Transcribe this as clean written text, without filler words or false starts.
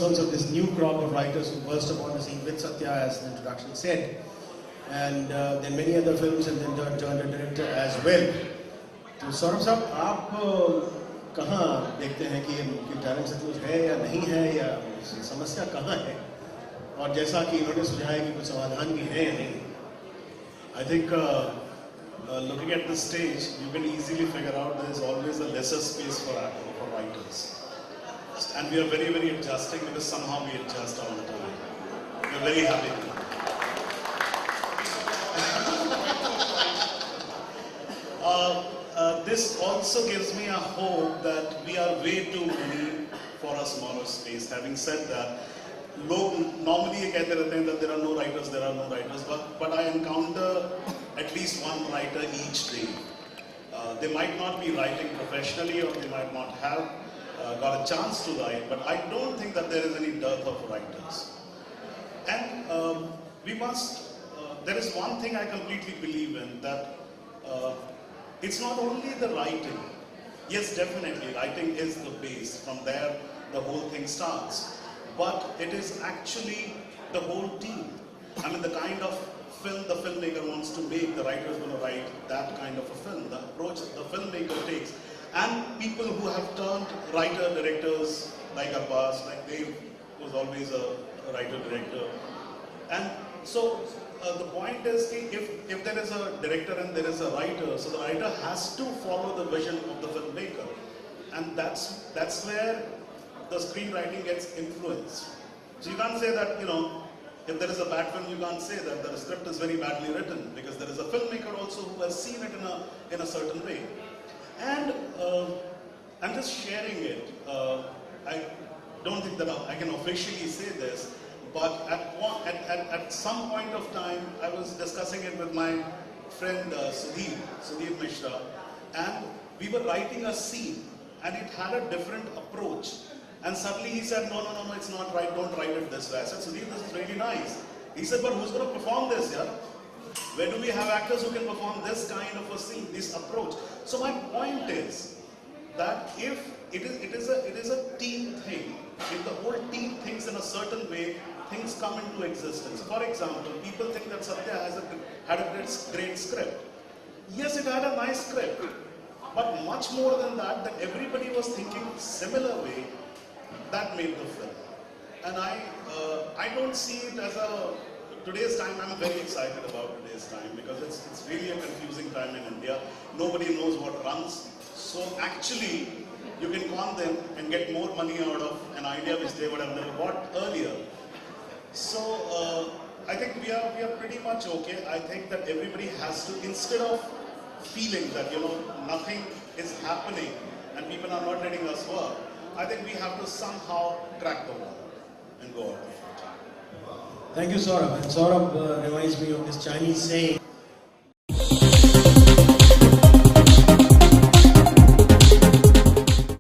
cornerstones of this new crop of writers who burst upon the scene with Satya, as the introduction said, and then many other films, and then turned a director as well. तो सौरभ साहब, आप कहाँ देखते हैं कि talent सचमुच है या नहीं है, या समस्या कहाँ है, और जैसा कि इन्होंने सुझाया कि कुछ समाधान भी है या नहीं? I think looking at this stage, you can easily figure out there is always a lesser space for writers. And we are very, very adjusting, because somehow we adjust all the time. We are very happy with that. This also gives me a hope that we are way too many for a smaller space. Having said that, normally ये कहते रहते हैं that there are no writers, but I encounter at least one writer each day. They might not be writing professionally, or they might not have got a chance to write, but I don't think that there is any dearth of writers. And there is one thing I completely believe in, that it's not only the writing. Yes, definitely, writing is the base. From there, the whole thing starts. But it is actually the whole team. I mean, the kind of film the filmmaker wants to make, the writer is going to write that kind of a film. The approach the filmmaker takes. And people who have turned writer, directors, like Abbas, like Dave was always a writer-director. And so the point is, if there is a director and there is a writer, so the writer has to follow the vision of the filmmaker. And that's where the screenwriting gets influenced. So you can't say that, if there is a bad film, you can't say that the script is very badly written, because there is a filmmaker also who has seen it in a certain way. And I'm just sharing it. I don't think that I can officially say this, but at some point of time, I was discussing it with my friend Sudhir Mishra, and we were writing a scene, and it had a different approach. And suddenly he said, no, it's not right, don't write it this way. I said, Sudhir, this is really nice. He said, but who's going to perform this, yeah? Where do we have actors who can perform this kind of a scene, this approach? So my point is that if it is a team thing, if the whole team thinks in a certain way, things come into existence. For example, people think that Satya had a great script. Yes, it had a nice script, but much more than that everybody was thinking similar way, that made the film. And I don't see it as today's time. I'm very excited about today's time, because it's really a confusing time in India. Nobody knows what runs. So actually, you can con them and get more money out of an idea which they would have never bought earlier. So I think we are pretty much okay. I think that everybody has to, instead of feeling that nothing is happening and people are not letting us work, I think we have to somehow crack the wall and go out of it. Thank you, Saurabh. And Saurabh reminds me of this Chinese saying,